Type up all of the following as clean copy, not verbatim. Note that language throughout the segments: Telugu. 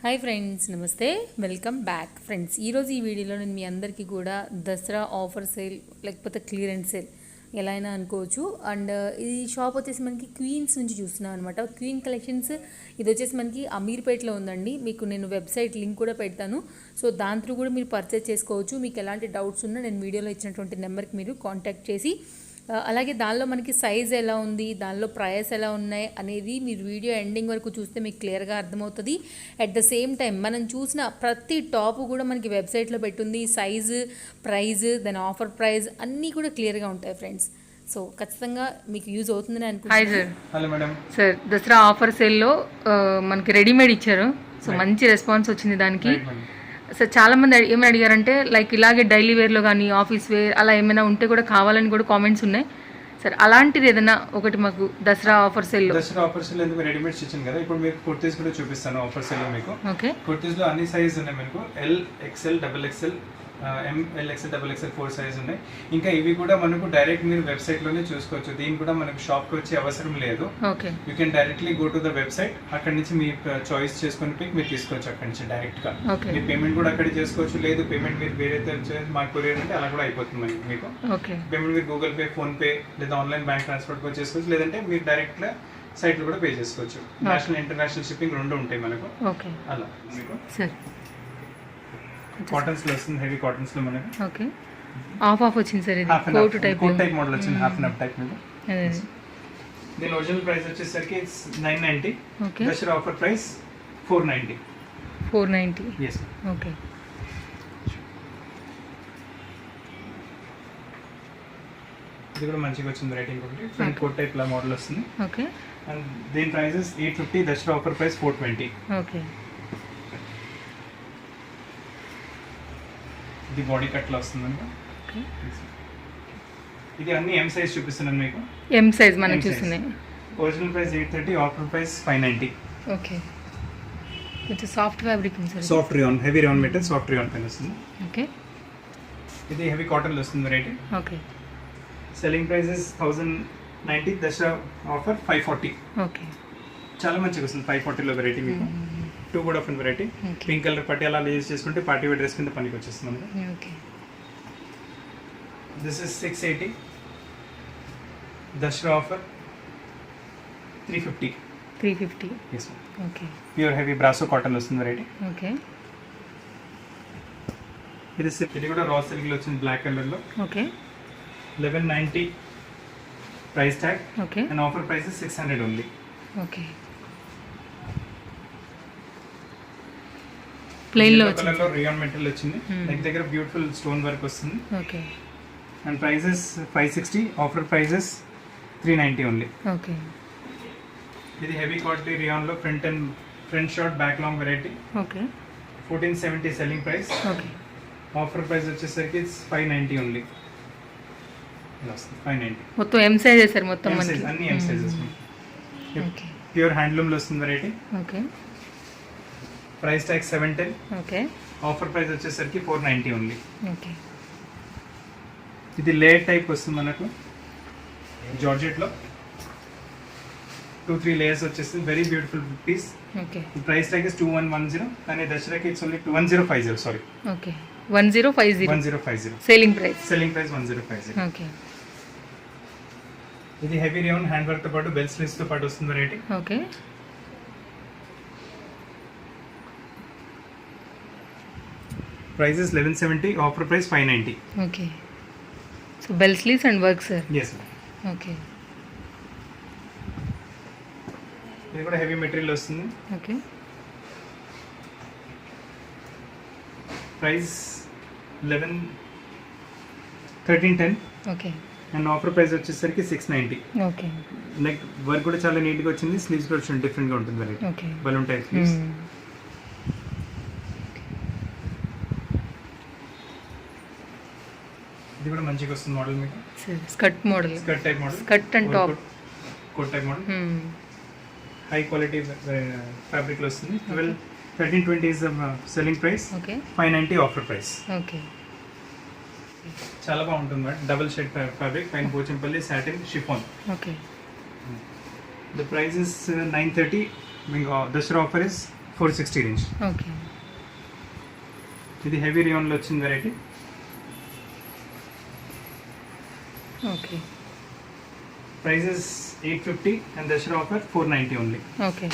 హాయ్ ఫ్రెండ్స్, నమస్తే, వెల్కమ్ బ్యాక్ ఫ్రెండ్స్. ఈరోజు ఈ వీడియోలో నేను మీ అందరికీ కూడా దసరా ఆఫర్ సేల్ లేకపోతే క్లియరెన్స్ సేల్ ఎలా అయినా అనుకోవచ్చు. అండ్ ఈ షాప్ వచ్చేసి మనకి క్వీన్స్ నుంచి చూస్తున్నాం అనమాట. క్వీన్ కలెక్షన్స్ ఇది వచ్చేసి మనకి అమీర్పేట్లో ఉందండి. మీకు నేను వెబ్సైట్ లింక్ కూడా పెడతాను. సో దాని త్రూ కూడా మీరు పర్చేస్ చేసుకోవచ్చు. మీకు ఎలాంటి డౌట్స్ ఉన్నా నేను వీడియోలో ఇచ్చినటువంటి నెంబర్కి మీరు కాంటాక్ట్ చేసి అలాగే దానిలో మనకి సైజ్ ఎలా ఉంది, దానిలో ప్రైస్ ఎలా ఉన్నాయి అనేది మీరు వీడియో ఎండింగ్ వరకు చూస్తే మీకు క్లియర్గా అర్థమవుతుంది. అట్ ద సేమ్ టైం మనం చూసిన ప్రతి టాప్ కూడా మనకి వెబ్సైట్లో పెట్టుంది. సైజు, ప్రైజ్, దాని ఆఫర్ ప్రైస్ అన్నీ కూడా క్లియర్గా ఉంటాయి ఫ్రెండ్స్. సో ఖచ్చితంగా మీకు యూజ్ అవుతుందని అనుకుంటున్నాను. Hi sir. Hello madam. Sir, Dasara offer సేల్లో మనకి రెడీమేడ్ ఇచ్చారు. సో మంచి రెస్పాన్స్ వచ్చింది దానికి. సార్ చాలామంది ఏమైనా అడిగారంటే లైక్ ఇలాగే డైలీ వేర్లో కానీ ఆఫీస్ వేర్ అలా ఏమైనా ఉంటే కూడా కావాలని కూడా కామెంట్స్ ఉన్నాయి. సార్ అలాంటిది ఏదైనా ఒకటి మాకు దసరా ఆఫర్ సేల్లో. దసరా ఆఫర్ సేల్ ఎందుకు రెడీమేడ్స్ ఇచ్చాను కదా, ఇప్పుడు మీకు కుర్తీస్ కూడా చూపిస్తాను ఆఫర్ సేల్ లో. మీకు ఓకే, కుర్తీస్ లో అన్ని సైజ్ ఉన్నాయి. మీకు L, XL, double XL, ML, XL, double XL 4 size ఉన్నాయి. ఇంకా ఇవి కూడా మనకు డైరెక్ట్ మీరు వెబ్సైట్ లోనే చూసుకోవచ్చు. దీని కూడా మనకు షాప్ కి వచ్చే అవసరం లేదు. Okay, you can directly go to the website. అక్కడ నుంచి మీ చాయిస్ చేసుకుని పిక్ మీరు తీసుకోవచ్చు. అక్కడ నుంచి డైరెక్ట్ గా మీ పేమెంట్ కూడా అక్కడ చేసుకోవచ్చు. లేదు పేమెంట్ మీరు వేరే మా కొరియర్ అంటే అలా కూడా అయిపోతుంది మీకు. పేమెంట్ మీరు గూగుల్ పే, ఫోన్ పే లేదా ఆన్లైన్ బ్యాంక్ ట్రాన్స్ఫర్ కూడా చేసుకోవచ్చు. లేదంటే మీరు డైరెక్ట్ గా సైట్ లో కూడా పే చేసుకోవచ్చు. నేషనల్, ఇంటర్నేషనల్ షిప్పింగ్ రెండు ఉంటాయి మనకు. అలా మీకు కాటన్స్ లో వస్తుంది, హెవీ కాటన్స్ లో మనకి. ఓకే, ఆఫ్ వచ్చింది సార్. ఇది కోట్ టైప్ మోడల్ వచ్చింది, హాఫ్ అండ్ హాఫ్ టైప్ మీద. దీని ఒరిజినల్ ప్రైస్ వచ్చేసరికి 990. Dasara offer price 490. 490. yes. Okay, ఇది కూడా మంచిగా వచ్చింది రేటింగ్ ఒకటి. ఫ్రంట్ కోట్ టైప్ లా మోడల్ వస్తుంది. ఓకే, అండ్ దీని prices 850. Dasara offer price 420. Okay, ఇది బాడీ కట్ లో వస్తుందండి. ఇది అన్ని ఎం సైజ్ చూపిస్తున్నాను మీకు. ఎం సైజ్ మనం చూస్తున్నాయి. Original price 830, offer price 590. Okay, ఇది సాఫ్ట్ ఫ్యాబ్రిక్ ఉంది sir. Soft rayon, heavy rayon material, soft rayon పైన వస్తుంది. ఓకే, ఇది హెవీ కాటన్ లో వస్తుంది variety. Okay, selling prices 1090. Dussehra offer 540. Okay, చాలా మంచిగా వస్తుంది 540 లో వెరైటీ మీకు. టూ కూడా ఆఫ్ వెరైటీ. పింక్ కలర్ పట్టి అలా యూజ్ చేసుకుంటే పార్టీ వేర్ డ్రెస్ కింద పనికి వచ్చేస్తుంది. Okay, this is 680. Dasara offer 350. 350. yes ma'am. Okay, pure heavy brasso cotton వస్తుంది వెరైటీ. ఓకే, ఇది కూడా రా సిల్క్ లో వచ్చింది, బ్లాక్ కలర్ లో. Okay, 1190 price tag. Okay, and offer price 600 only. Okay, plain లో కలర్ లో రియాన్ మెటీరియల్ వచ్చింది. నెక్ దగ్గర బ్యూటిఫుల్ స్టోన్ వర్క్ వస్తుంది. Okay, and prices 560. Offer prices 390 only. Okay, ఇది హెవీ క్వాలిటీ రియాన్ లో front short back long variety. Okay, 1470 selling price. Okay, offer price వచ్చేసరికి 590 ఓన్లీ. 590 మొత్తం ఎం సైజ్ సార్. మొత్తం మనకి అన్ని M sizes. Okay, pure handloom లో వస్తుంది variety. Okay, price tag 710. Okay, offer price వచ్చేసరికి 490 ఓన్లీ. ఓకే, ఇది లేయర్ టైప్ వస్తుంది మనకు జార్జెట్ లో. 2-3 లేయర్స్ వచ్చేస్తుంది. Very beautiful piece. Okay, price tag is 2110. కానీ దసరాకి it's only 1050. Sorry, okay, 1050. 1050 selling price. Selling price 1050. Okay, ఇది హెవీ రియాన్ హ్యాండ్ వర్క్ తో పాటు బెల్ స్లీవ్స్ తో పాటు వస్తుంది variety. Okay, prices 1170. Offer price 590. Okay, so bell sleeves and work sir. yes okay, ఇది కూడా హెవీ మెటీరియల్ వస్తుంది. Okay, price 1310. Okay, and offer price వచ్చేసరికి 690. ఓకే, నెక్ వర్క్ కూడా చాలా నీట్ గా వచ్చింది. స్లీవ్స్ కూడా వచ్చింది, డిఫరెంట్ గా ఉంటుంది variety. Okay, balloon type sleeves. ఇది కూడా మంచిగా వస్తుంది మోడల్ మీకు. Skirt model. Skirt type model. Skirt and top. Coat type model. High quality fabric లో వస్తుంది. 1320 is selling price. Okay, 590 offer price. Okay, చాలా బాగుంటుంది మేడం. డబుల్ షేడ్ ఫ్యాబ్రిక్, పైన Pochampally satin chiffon. Okay, the price is 930. Dashra offer is 460 range. Okay. ఇది హెవీ రియాన్లో వచ్చిన variety. Okay. Prices 850 and Dasara offer 490 only. Okay.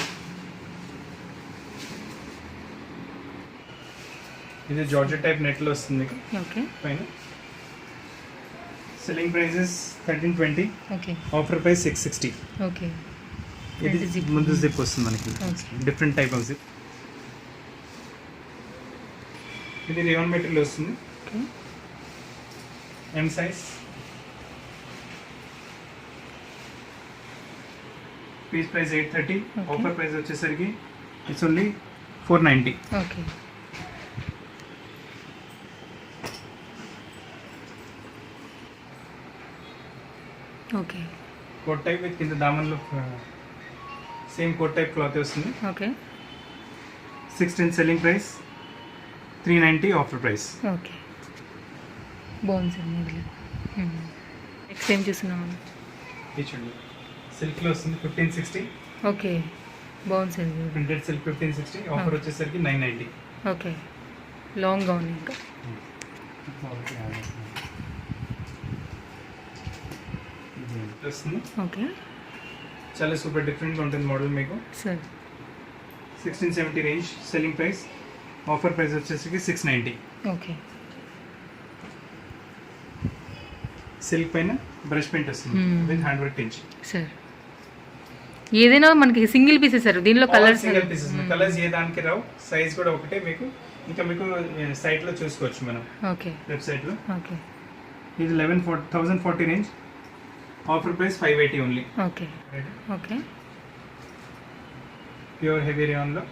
ఇది జార్జెట్ టైప్ నెట్లో వస్తుంది మీకు. ఓకే. పైన selling prices 1320. Okay. Offer price 660. Okay. ఇది ముందు జిప్ వస్తుంది మనకి, డిఫరెంట్ టైప్ ఆఫ్ జిప్. ఇది రియాన్ మెటీరియల్ వస్తుంది. Okay. M size. Piece price 830. Offer price వచ్చేసరికి it's only 490. Okay. Okay. Coat type with కింద దామన్లో సేమ్ కోట్ టైప్ క్లాత్ వస్తుంది. Okay. 610 selling price, 390 offer price. Okay. బాగుంది సార్ మోడల్. నెక్స్ట్ ఏం చూస్తున్నాం? ఇది చూడండి, సిల్క్లో వస్తుంది 1560. ఓకే. బాగుంది సార్. Printed silk 1560. ఆఫర్ వచ్చేసరికి 990. ఓకే. లాంగ్గా ఉంది ఇంకా. వస్తుంది. ఓకే. చాలా సూపర్ డిఫరెంట్గా ఉంటుంది మోడల్ మీకు. Sir 1670 range selling price. Offer price వచ్చేసరికి 690. ఓకే. సిల్క్ పైన బ్రష్ పెయింట్ వస్తుంది with hand work tinge. Sir ఏదైనా మనకి సింగిల్ పీసెస్ సార్, దీనిలో కలర్స్ సింగిల్ పీసెస్. కలర్స్ ఏ దానికి రావు, సైజ్ కూడా ఒకటే మీకు. ఇంకా మీకు సైట్ లో చూసుకోవచ్చు మనం. ఓకే. వెబ్సైట్ లో. ఓకే. ఇది 11,040 range. Offer price 580 only. Okay. Okay. Pure heavy rayon లో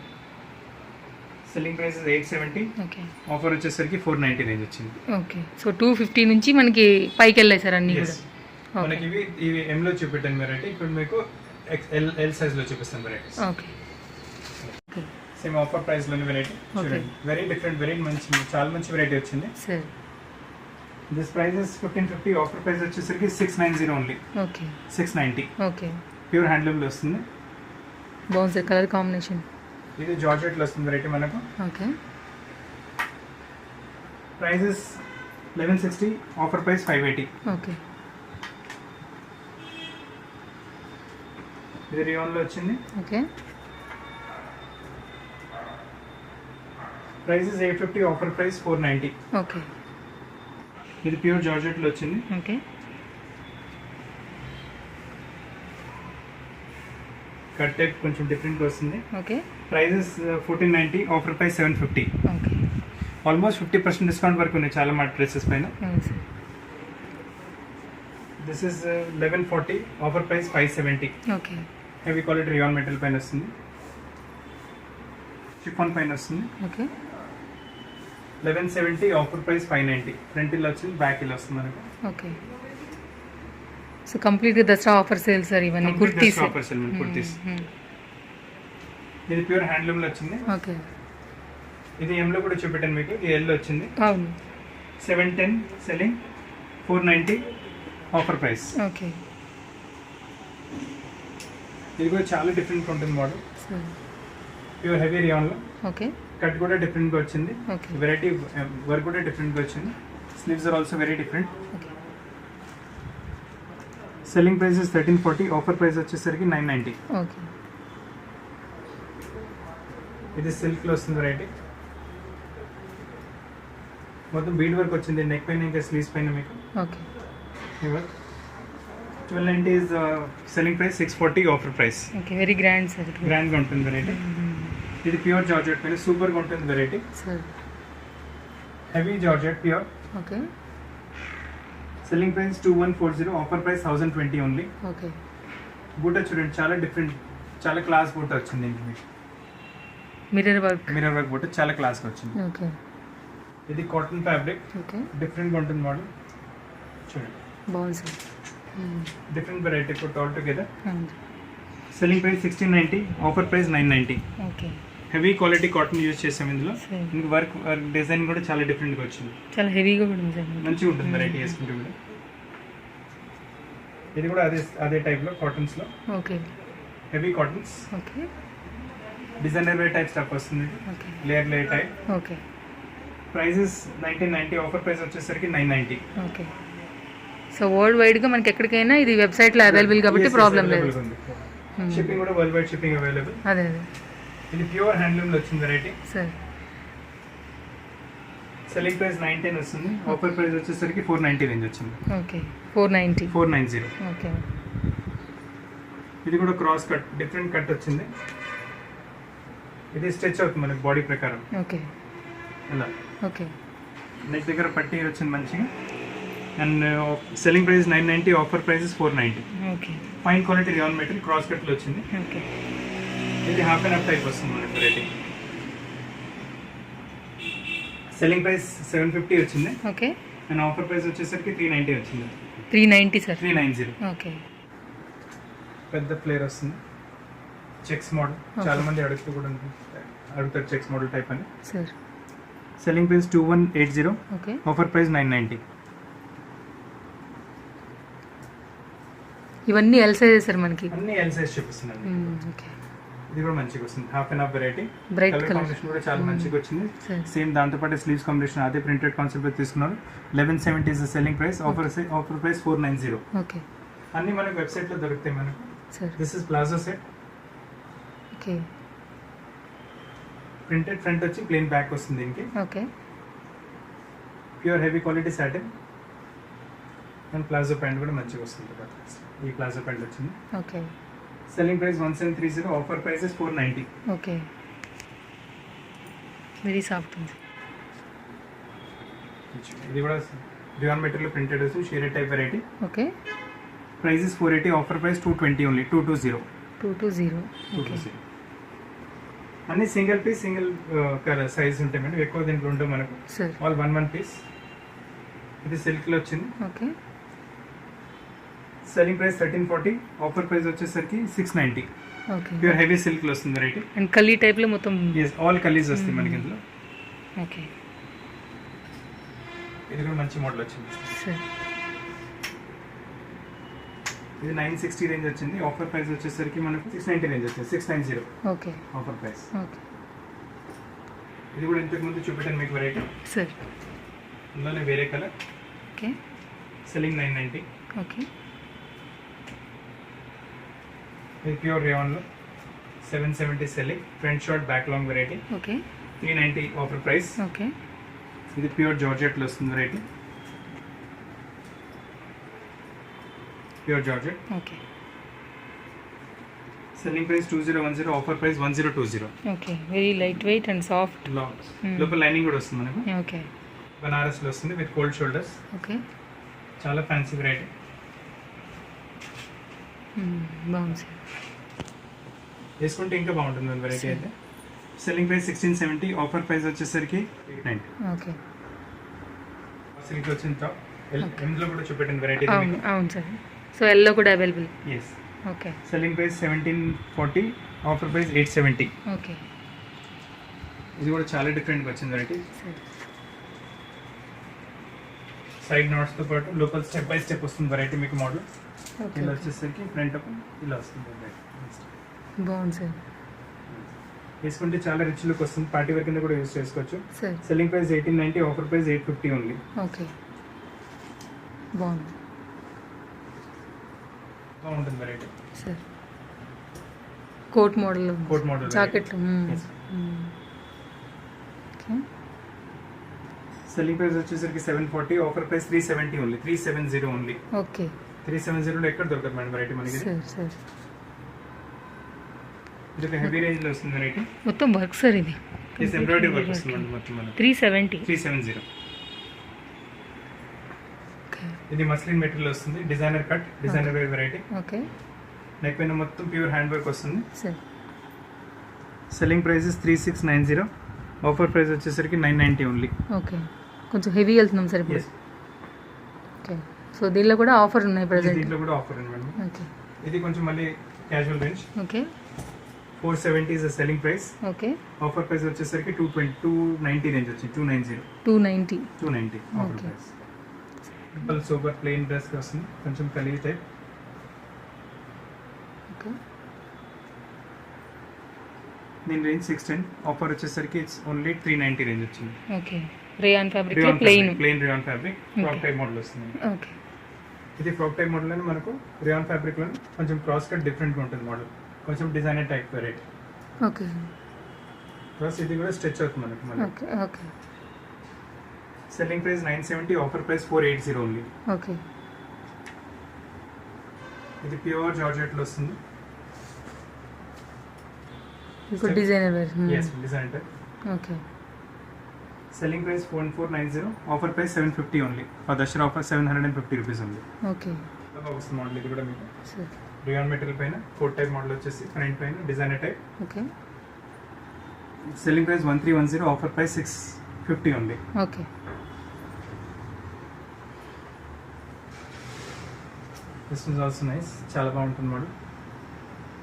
సెల్లింగ్ ప్రైస్ 870. ఓకే. ఆఫర్ వచ్చేసరికి 490 రేంజ్ వచ్చింది. ఓకే. సో 250 నుంచి మనకి పైకి వెళ్ళాయి సార్ అన్ని కూడా. మనకి ఇవి ఎం లో చూపెట్టాను వెరైటీ. ఇప్పుడు మీకు ఎల్ సైజ్ లో చూపిస్తాను varieties. Okay. Same offer price లోని వెరైటీ చూడండి. వెరీ డిఫరెంట్, వెరీ మంచి, చాలా మంచి వెరైటీ వచ్చింది sir. This price is 1550. Offer price వచ్చేసరికి 690 only. Okay. 690. Okay. Pure handloom లో వస్తుంది. బాగుంది సార్ కలర్ కాంబినేషన్. ఇది జార్జెట్ లో వస్తుంది వెరైటీ మనకు. Okay. Prices 1160. Offer price 580. Okay. ఇది రియాన్ లో వచ్చింది. Okay. Prices 850. Offer price 490. Okay. ఇది ప్యూర్ జార్జెట్ లో వచ్చింది. ఓకే. కట్ టైప్ కొంచెం డిఫరెంట్ వస్తుంది. Okay. Prices 1490. Offer price 750. Okay. Almost 50% discount వరకు ఉన్నాయి చాలా మా డ్రెస్సెస్ పైన. This is 1140. Offer price 570. Okay. Heavy quality rayon material పైన వస్తుంది. షిఫాన్ పైన వస్తుంది. ఓకే. 1170. Offer price 590. ఫ్రంట్ ఇలా వచ్చింది, బ్యాక్ ఇలా వస్తుంది మనకు. ఓకే. సో కంప్లీట్గా దసరా ఆఫర్ సేల్ సార్ ఇవన్నీ కుర్తీస్. Offer sale kurtis. ఇది ప్యూర్ హ్యాండ్లూమ్ లో వచ్చింది. ఓకే. ఇది ఎం లో కూడా చూపెట్టాను మీకు. ఇది ఎల్ లో వచ్చింది. అవును. 710 సెల్లింగ్, 490 ఆఫర్ ప్రైస్. ఓకే. ఇది కూడా చాలా డిఫరెంట్ ఉంటుంది మోడల్. ప్యూర్ హెవీ రియాన్ లో. ఓకే. కట్ కూడా డిఫరెంట్ గా వచ్చింది. ఓకే. వెరైటీ వర్క్ కూడా డిఫరెంట్ గా వచ్చింది. Sleeves are also very different. Okay. Selling price is 1340. Offer price వచ్చేసరికి 990. ఓకే. ఇది సిల్క్ లో వస్తుంది వెరైటీ. మొత్తం బీడ్ వర్క్ వచ్చింది నెక్ పైన ఇంకా స్లీవ్స్ పైన మీకు. Okay. 1290 is selling price, 640 offer price. Okay. Very grand sir. Grand గా ఉంటుంది వెరైటీ. ఇది ప్యూర్ జార్జెట్ పైన సూపర్ గా ఉంటుంది variety. Sir heavy georgette pure. Okay. Selling price 2140. Offer price 1020 only. Okay. బూటా చూడండి, చాలా డిఫరెంట్, చాలా క్లాస్ బూటా వచ్చింది. Mirror work. మిర్రర్ వర్క్ బూటా చాలా క్లాస్ గా వచ్చింది. ఓకే. ఇది కాటన్ ఫ్యాబ్రిక్. ఓకే. డిఫరెంట్ గా ఉంటుంది మోడల్ చూడండి. బాగుంది sir. Different variety put all together. Selling price 1690. Offer price 990. Okay. Heavy quality cotton use చేసాం ఇందులో. ఇంకా వర్క్ డిజైన్ కూడా చాలా డిఫరెంట్గా వచ్చింది. చాలా హెవీగా కూడా ఉంది సార్. మంచిగా ఉంటుంది వెరైటీ వేసుకుంటే కూడా. ఇది కూడా అదే టైప్లో కాటన్స్లో. Okay. Heavy cottons. Okay. Designer wear type stuff వస్తుంది, okay layer type. Okay prices 1990, offer price వచ్చేసరికి 990. ఓకే. సో వరల్డ్ వైడ్గా మనకి ఎక్కడికైనా ఇది వెబ్సైట్లో అవైలబుల్ కాబట్టి ప్రాబ్లం లేదు. షిప్పింగ్ కూడా వరల్డ్ వైడ్ షిప్పింగ్ అవైలబుల్. అదే ఇది ప్యూర్ హ్యాండ్లూమ్లో వచ్చింది వెరైటీ. సార్ సెల్లింగ్ ప్రైస్ 910 వస్తుంది, ఆఫర్ ప్రైస్ వచ్చేసరికి 490 రేంజ్ వచ్చింది. ఓకే 490. ఓకే. ఇది కూడా క్రాస్ కట్, డిఫరెంట్ కట్ వచ్చింది. ఇది స్ట్రెచ్ అవుతుంది మనకి బాడీ ప్రకారం. ఓకే ఇలా ఓకే. నెక్ దగ్గర పట్టి వచ్చింది మంచిగా. And selling price 990, offer price 490. Okay. Fine quality rayon material cross కట్లో వచ్చింది. ఓకే. ఇది హాఫ్ అండ్ హాఫ్ టైప్ వస్తుంది మనకి వెరైటీ. సెల్లింగ్ ప్రైస్ 750 వచ్చింది. ఓకే. అండ్ ఆఫర్ ప్రైస్ వచ్చేసరికి 390 వచ్చింది. 390 సార్. 390. ఓకే. పెద్ద ఫ్లేర్ వస్తుంది, చెక్స్ మోడల్. చాలా మంది అడుగుతారు చెక్స్ మోడల్ టైప్ అని. Sir selling price 2180. Okay. Offer price 990. ఇవన్నీ ఎల్ సైజెస్ సార్ మనకి? అన్ని ఎల్ సైజ్ చూపిస్తున్నాను. ఓకే. ఇది కూడా మంచిగా వస్తుంది, half and half variety. Bright colour colour combination కూడా చాలా మంచిగా వచ్చింది. సార్ సేమ్ దాంతో పాటు స్లీవ్స్ కాంబినేషన్ అదే ప్రింటెడ్ కాన్సెప్ట్ తీసుకున్నారు. 1170 is the selling price, offer price 490. Okay. అన్ని మనకు వెబ్సైట్ లో దొరుకుతాయి మనకు. Sir this is palazzo set. Okay. Printed front వచ్చి ప్లెయిన్ బ్యాక్ వస్తుంది దీనికి. Okay. Pure heavy quality satin. And palazzo pant కూడా మంచిగా వస్తుంది. ఈ ప్లాజో ప్యాంట్ వచ్చింది. Okay. Selling price 1730, offer prices 490. Okay. Very soft ఉంది. ఇది కూడా రియాన్ మెటీరియల్ ప్రింటెడ్ వస్తుంది, shaded type variety. Okay. Prices 480, offer price 220 only. 220. Okay. అన్ని single piece, single colour size ఉంటాయి మేడం. ఎక్కువ దీంట్లో ఉంటాయి మనకు. Sir all 1 piece. ఇది సిల్క్ లో వచ్చింది. Okay. Selling price 1340, offer price వచ్చేసరికి 690. ఓకే. ప్యూర్ హెవీ సిల్క్ లో వస్తుంది వెరైటీ. అండ్ కలీ టైప్ లో మొత్తం. ఆల్ కలీస్ వస్తాయి మనకి ఇందులో. ఓకే. ఇది కూడా మంచి మోడల్ వచ్చింది. సార్ ఇది 960 రేంజ్ వచ్చింది, ఆఫర్ ప్రైస్ వచ్చేసరికి మనకు 690 రేంజ్ వచ్చింది. 690. ఓకే. Offer price. ఓకే. ఇది కూడా ఇంతకు ముందు చూపెట్టాను మీకు వెరైటీ. సార్ ఇందులోనే వేరే కలర్. ఓకే. సెల్లింగ్ 990. ఓకే. ఇది ప్యూర్ రేయాన్లో 770 selling. Front short back long variety. Okay. 390 offer price. Okay. ఇది ప్యూర్ జార్జెట్లో వస్తుంది variety. Pure georgette. Okay. Selling price 2010, offer price 1020. Okay. Very light weight and soft. లోపల లైనింగ్ కూడా వస్తుంది మనకు. ఓకే. బనారస్ లో వస్తుంది విత్ కోల్డ్ షోల్డర్స్. ఓకే. చాలా ఫ్యాన్సీ వెరైటీ. బాగుంది సార్. వేసుకుంటే ఇంకా బాగుంటుంది వెరైటీ అయితే. సెల్లింగ్ ప్రైస్ 1670, ఆఫర్ ప్రైస్ వచ్చేసరికి 890. ఓకే. సిల్క్ వచ్చిన టాప్. ఇందులో కూడా చూపెట్టిన వెరైటీ. అవును సార్. సో ఎల్లో కూడా available. Yes. Okay. Selling price 1740, offer price 870. Okay. ఇది కూడా చాలా డిఫరెంట్గా వచ్చింది వెరైటీ. సైడ్ నోట్స్ తో పాటు లోపల స్టెప్ బై స్టెప్ వస్తుంది వెరైటీ మీకు మోడల్. ఇలా వచ్చేసరికి ఫ్రంట్ ఇలా వస్తుంది. బాగుంది సార్. వేసుకుంటే చాలా రిచ్ లుక్ వస్తుంది. పార్టీ వేర్ కింద కూడా యూజ్ చేసుకోవచ్చు. Sir selling price 1890, offer price 850 only. Okay. బాగుంది. బాగుంటుంది variety. Sir coat model. Coat model జాకెట్లు. ఓకే. సెల్లింగ్ ప్రైస్ వచ్చేసరికి 740, offer price 370 only. 370 only. Okay. 370 ఎక్కడ దొరకదు మేడం వెరైటీ మనకి. సార్ ఇది ఒక హెవీ రేంజ్ లో వస్తుంది వెరైటీ. మొత్తం వర్క్ సార్ ఇది. ఎంబ్రాయిడరీ వర్క్ వస్తుంది మొత్తం మనకి. 370. ఓకే. ఇది మస్లిన్ మెటీరియల్ వస్తుంది, designer cut, designer wear variety. Okay. Neck పైన మొత్తం ప్యూర్ హ్యాండ్ వర్క్ వస్తుంది. Sir selling price 3690, offer price వచ్చేసరికి 990 ఓన్లీ. ఓకే. కొంచెం హెవీ వెళ్తున్నాం సార్ ఇప్పుడు. ఓకే. సో దీనిలో కూడా ఆఫర్ ఉన్నాయి ప్రెజెంట్. దీంట్లో కూడా ఆఫర్ ఉంది మేడం. ఓకే. ఇది కొంచెం మళ్ళీ casual range. Okay. 470 is the selling price. Okay. Offer price వచ్చేసరికి 290 రేంజ్ వచ్చింది. 290. Offer price. Simple super plain dress వస్తుంది, కొంచెం కలీ టైప్. ఓకే. దీని రేంజ్ 610, ఆఫర్ వచ్చేసరికి ఇట్స్ ఓన్లీ 390 రేంజ్ వచ్చింది. ఓకే, రేయాన్ ఫ్యాబ్రిక్ లో plain rayon fabric frock type model వస్తుంది. ఓకే, ఇది ఫ్రాక్ టైప్ మోడల్ అని మనకు రేయాన్ ఫ్యాబ్రిక్ లో కొంచెం క్రాస్ కట్ డిఫరెంట్ గా ఉంటుంది మోడల్, కొంచెం designer type variety. Okay, plus ఇది కూడా స్ట్రెచ్ అవుతుంది మనకు మళ్ళీ. Okay, okay. Selling price 970, offer price 480 only. Okay, ఇది ప్యూర్ జార్జెట్ లో వస్తుంది. ఇది designer wear. yes designer type. Okay, selling price 1490, offer price 750 only. For Dussehra offer 750 rupees ఉంది. ఓకే, వస్తుంది మోడల్ ఇది కూడా మీకు. సరే, రియాన్ మెటీరియల్ పైన కోట్ టైప్ మోడల్ వచ్చేసి ఫ్రంట్ పైన designer type. Okay, selling price 1310, offer price 650 ఉంది. Okay, this is also nice, చాలా బాగుంటుంది మోడల్.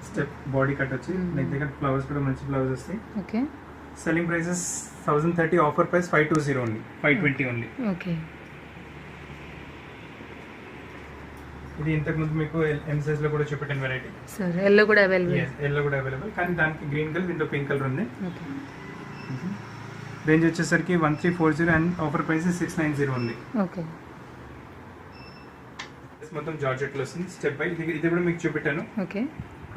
స్టెప్ బాడీ కట్ వచ్చి నెక్ దగ్గర ఫ్లవర్స్ కూడా మంచి ఫ్లవర్స్ వస్తాయి. Okay, selling prices 1030, offer price 520 only, 520 only. Okay. ఇది ఇంతకు ముందు మీకు ఎం సైజ్ లో కూడా చూపెట్టిన వెరైటీ. సరే, ఎల్లో కూడా అవైలబుల్. ఎల్లో కూడా అవైలబుల్, కానీ దానికి గ్రీన్ కలర్, దీంట్లో పింక్ కలర్ ఉంది. ఓకే, రేంజ్ వచ్చేసరికి 1340 అండ్ ఆఫర్ ప్రైస్ 690 ఉంది. ఓకే, మొత్తం జార్జెట్ లో వస్తుంది స్టెప్ బై. ఇది కూడా మీకు చూపెట్టాను ఓకే,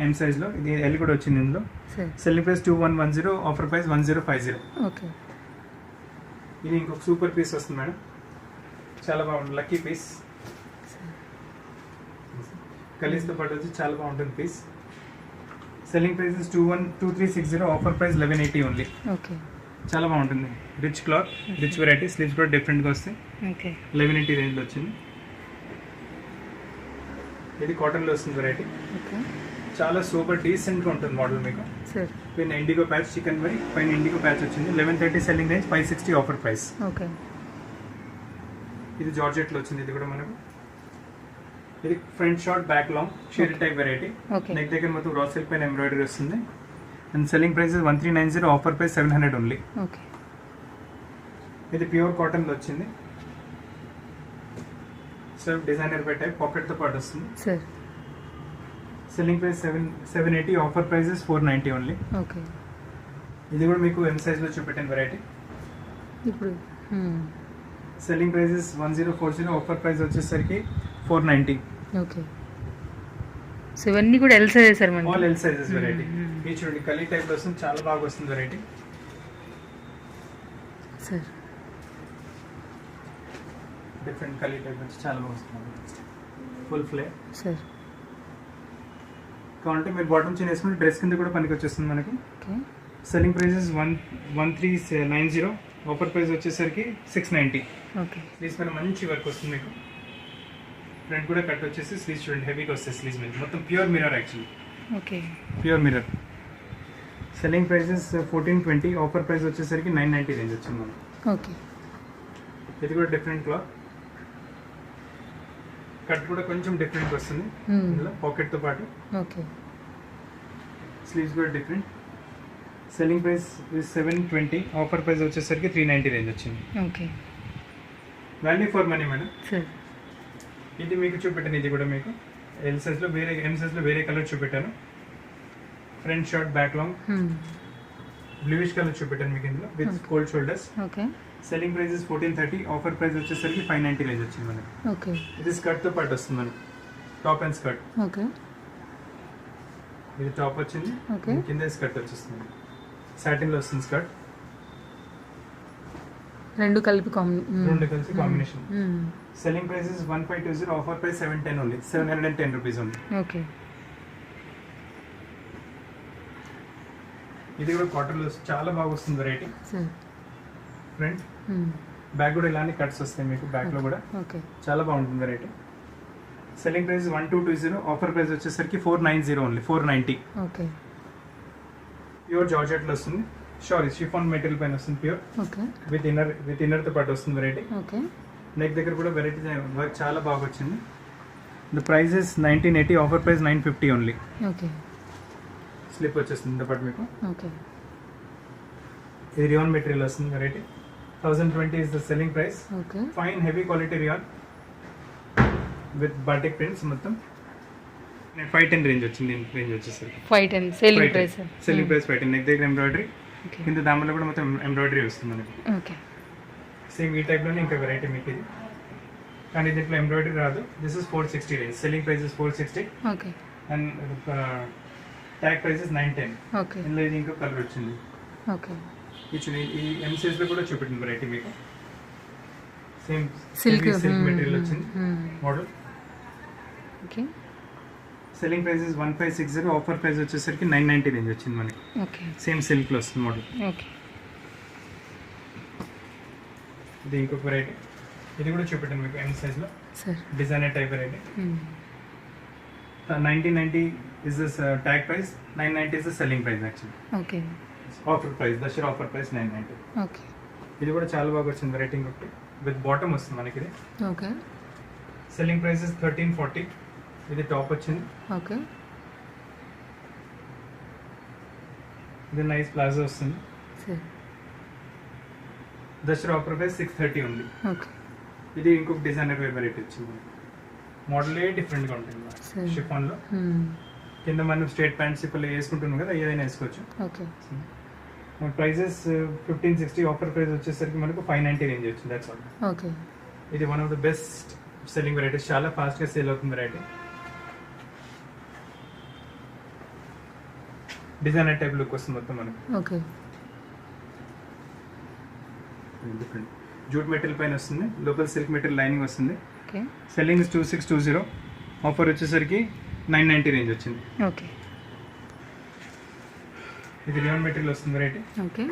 ఎం సైజ్ లో. ఇది ఎల్ కూడా వచ్చింది ఇందులో. సరే, selling price 2110, offer price 1050. Okay. ఇది ఇంకొక సూపర్ పీస్ వస్తుంది మేడం, చాలా బాగుంటుంది, లక్కీ పీస్. కలీస్తో పాటు వచ్చి చాలా బాగుంటుంది piece. Selling price 2360, offer price 1180 only. Okay, చాలా బాగుంటుంది, rich cloth, rich variety. Sleeves కూడా డిఫరెంట్గా వస్తాయి. ఓకే, 1180 రేంజ్లో వచ్చింది. ఇది కాటన్లో వస్తుంది వెరైటీ. ఓకే, చాలా సూపర్ డీసెంట్గా ఉంటుంది మోడల్ మీకు. సరే, పైన ఇండిగో ప్యాచ్ చికెన్ వరి, పైన ఇండిగో ప్యాచ్ వచ్చింది. 1130 selling range, 560 offer price. Okay, ఇది జార్జెట్లో వచ్చింది. ఇది కూడా మనకు ఇది front short back long share type variety. Okay, neck దగ్గర మొత్తం రా సిల్క్ పైన ఎంబ్రాయిడరీ వస్తుంది. And selling price 1390, offer price 700 only. Okay, ఇది ప్యూర్ కాటన్లో వచ్చింది. సెల్ఫ్ డిజైనర్ పై టైప్ పాకెట్తో పాటు వస్తుంది. సరే, selling price 780, offer prices 490 only. Okay. ఇది కూడా మీకు ఎం సైజ్లో చూపెట్టిన వెరైటీ. ఇప్పుడు సెల్లింగ్ ప్రైసెస్ 1040, ఆఫర్ ప్రైస్ వచ్చేసరికి 490. ఓకే, సో ఇవన్నీ కూడా ఎల్ సైజెస్ సార్ మనకి. All L sizes variety. ఇది చూడండి కలీ టైప్లో వస్తుంది, చాలా బాగా వస్తుంది వెరైటీ. సార్, డిఫరెంట్ కలీ టైప్ వచ్చి చాలా బాగా వస్తుంది. Full flare. సార్, కావాలంటే మీరు బాటమ్ చిన్న వేసుకుంటే డ్రెస్ కింద కూడా పనికి వచ్చేస్తుంది మనకి. Okay, selling prices 1390, offer price వచ్చేసరికి 690. ఓకే, స్లీవ్స్ పైన మంచి వర్క్ వస్తుంది మీకు. ఫ్రంట్ కూడా కట్ వచ్చేసి స్లీవ్స్ చూడండి హెవీగా వస్తాయి. స్లీవ్స్ మీద మొత్తం pure mirror, actually okay, pure mirror. Selling prices 1420, offer price వచ్చేసరికి 990 రేంజ్ వచ్చింది మనకి. ఓకే, ఇది కూడా డిఫరెంట్ క్లాత్, కట్ కూడా కొంచెం డిఫరెంట్ వస్తుంది ఇందులో పాకెట్తో పాటు. ఓకే, స్లీవ్స్ కూడా different. Selling price 720, offer price వచ్చేసరికి 390 రేంజ్ వచ్చింది. Okay, value for money madam. Sir, ఇది మీకు చూపెట్టాను, ఇది కూడా మీకు ఎల్ సైజ్లో వేరే, ఎం సైజ్లో వేరే కలర్ చూపెట్టాను. Front short back long bluish colour చూపెట్టాను మీకు ఇందులో with cold shoulders. Okay, selling prices 1430, offer price వచ్చేసరికి 590 రేంజ్ వచ్చింది మనకి. ఓకే, ఇది స్కర్ట్తో పాటు వస్తుంది మనకి, టాప్ అండ్ స్కర్ట్. ఓకే, ఇది టాప్ వచ్చింది, ఓకే, కింద స్కర్ట్ వచ్చేస్తుంది. సాటిన్లో వస్తుంది స్కర్ట్, రెండు కలిపి రెండు కలిసి combination. Selling prices 1520, offer price 710 only, 710 rupees only. Okay, ఇది కూడా కాటన్లో చాలా బాగా వస్తుంది వెరైటీ. సార్, ఫ్రంట్ బ్యాక్ కూడా ఇలానే కట్స్ వస్తాయి మీకు, బ్యాక్ లో కూడా ఓకే, చాలా బాగుంటుంది variety. Selling price 1220, offer price వచ్చేసరికి 490 ఓన్లీ, 490. ఓకే, ప్యూర్ జార్జెట్లో వస్తుంది. సారీ షిఫాన్ మెటీరియల్ పైన వస్తుంది ప్యూర్. ఓకే, విత్ ఇన్నర్తో పాటు వస్తుంది వెరైటీ. ఓకే, నెక్ దగ్గర కూడా వెరైటీ వర్క్ చాలా బాగా వచ్చింది. The price is 1980, offer price 950 only. Okay, slip వచ్చేస్తుంది ఇంత పాటు మీకు. ఓకే, ఇది రియాన్ మెటీరియల్ వస్తుంది variety. 1020 is the selling price. Okay, fine heavy quality rayon with batik prints మొత్తం. 510 రేంజ్ వచ్చింది. రేంజ్ వచ్చేసరికి 510 selling price. Selling price 510. Neck దగ్గర ఎంబ్రాయిడరీ, ఓకే కింద దామలో కూడా మొత్తం ఎంబ్రాయిడరీ వస్తుంది మనకి. ఓకే సేమ్ ఈ టైప్లోనే ఇంకా వెరైటీ మీకు ఇది, కానీ దీంట్లో ఎంబ్రాయిడరీ రాదు. This is 460 range. Selling price is 460 okay and tag price is 910. Okay ఇందులో ఇది ఇంకో కలర్ వచ్చింది. ఓకే ఈ ఎం సైజ్ లో కూడా చూపెట్టింది వెరైటీ మీకు. సేమ్ సిల్క్ సిల్క్ మెటీరియల్ వచ్చింది model. Okay selling price is 1560. Offer price వచ్చేసరికి 990 రేంజ్ వచ్చింది మనకి. ఓకే సేమ్ సిల్క్ లో వస్తుంది మోడల్. ఓకే ఇది ఇంకొక వెరైటీ. ఇది కూడా చూపెట్టాను మీకు ఎం సైజ్ లో sir. Designer type variety. 1990 is this tag price, 990 is the selling price actually. Okay offer price, Dasara offer price 990. Okay ఇది కూడా చాలా బాగా వచ్చింది వెరైటీ. ఇంకొకటి విత్ బాటమ్ వస్తుంది మనకి. ఇది ఓకే సెల్లింగ్ ప్రైస్ ఇస్ 1340. ఇది టాప్ వచ్చింది. ఓకే ఇది నైస్ ప్లాజో వస్తుంది. సార్. దసరా ఆఫర్ ప్రైస్ 630 ఉంది. ఓకే ఇది ఇంకొక డిజైనర్ వేర్ వెరైటీ వచ్చింది. మోడలే డిఫరెంట్గా ఉంటుంది సరే. షిఫాన్లో. కింద మనం స్ట్రేట్ ప్యాంట్స్ ఇప్పుడు వేసుకుంటున్నాం కదా, ఏదైనా వేసుకోవచ్చు. Okay prices 1560. ఆఫర్ ప్రైస్ వచ్చేసరికి మనకు 590 రేంజ్ వచ్చింది. That's all. ఓకే ఇది one of the best selling varieties. చాలా ఫాస్ట్గా సేల్ అవుతుంది వెరైటీ. డిజైనర్ టైప్ లుక్ వస్తుంది మొత్తం మనకు. ఓకే డిఫరెంట్ జూట్ మెటీరియల్ పైన వస్తుంది. లోపల సిల్క్ మెటీరియల్ లైనింగ్ వస్తుంది. Okay selling 2620. ఆఫర్ వచ్చేసరికి 990 రేంజ్ వచ్చింది. ఓకే ఇది రియాన్ మెటీరియల్ వస్తుంది వెరైటీ. ఓకే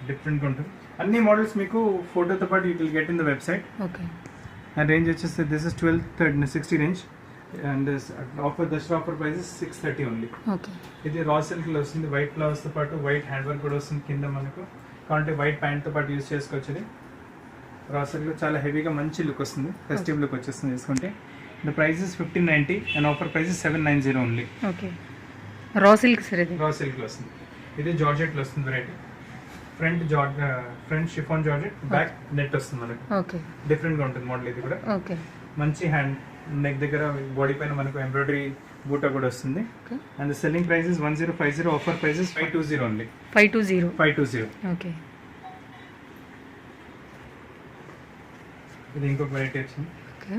డిఫరెంట్గా ఉంటుంది. అన్ని మోడల్స్ మీకు ఫోటోతో పాటు you will get in the website. Okay and range వచ్చేసి this is 1260 range and offer Dasara offer price 630 only. Okay ఇది రా సిల్క్లో వస్తుంది. వైట్ ఫ్లవర్స్తో పాటు వైట్ హ్యాండ్ వర్క్ కూడా వస్తుంది కింద మనకు. కాబట్టి వైట్ ప్యాంట్తో పాటు యూస్ చేసుకోవచ్చు. ఇది రా సిల్క్లో చాలా హెవీగా మంచి లుక్ వస్తుంది. ఫెస్టివ్ లుక్ వచ్చేస్తుంది తీసుకుంటే. The price is 1590 and offer price is 790 only. Okay raw silk sir. ఇది రా సిల్క్లో వస్తుంది. ఇది జార్జెట్లో వస్తుంది variety. Front chiffon georgette, back net వస్తుంది మనకు. ఓకే డిఫరెంట్గా ఉంటుంది మోడల్. ఇది కూడా ఓకే మంచి హ్యాండ్ నెక్ దగ్గర బాడీ పైన మనకు ఎంబ్రాయిడరీ బూటా కూడా వస్తుంది. And selling price is 1050. Offer price is 520 only. 520. Okay ఇది ఇంకొక వెరైటీ వచ్చింది. ఓకే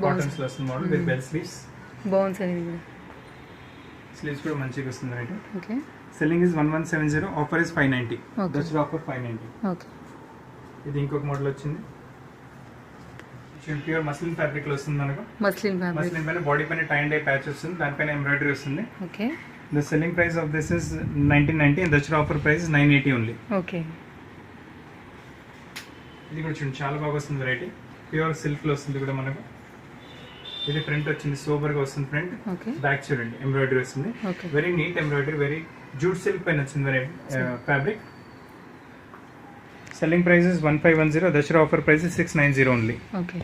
కాటన్స్ లో వస్తుంది మోడల్ విత్ బెల్ స్లీవ్స్. బాగుంది సార్. ఇది కూడా స్లీవ్స్ కూడా మంచిగా వస్తుంది variety. Okay selling is 1170. Offer is 590. Okay. Dasara offer 590. Okay ఇది ఇంకొక మోడల్ వచ్చింది. ప్యూర్ మస్లిన్ ఫ్యాబ్రిక్ లో వస్తుంది మనకు. Muslin fabric. మస్లిన్ పైన బాడీ పైన టై అండ్ డై ప్యాచ్ వస్తుంది. దానిపైన ఎంబ్రాయిడరీ వస్తుంది. Okay the selling price of this is 1990 and Dasara offer price 980 only. Okay ఇది కూడా చూడండి చాలా బాగా వస్తుంది వెరైటీ. ప్యూర్ సిల్క్ లో వస్తుంది కూడా మనకు. ఇది ఫ్రంట్ వచ్చింది, సోబర్ గా వస్తుంది ఫ్రంట్. ఓకే బ్యాక్ చూడండి ఎంబ్రాయిడరీ వస్తుంది. Okay very neat embroidery, very jute silk పైన వచ్చింది variety fabric. Selling price is 1510. Dussehra offer price is 690 only. Okay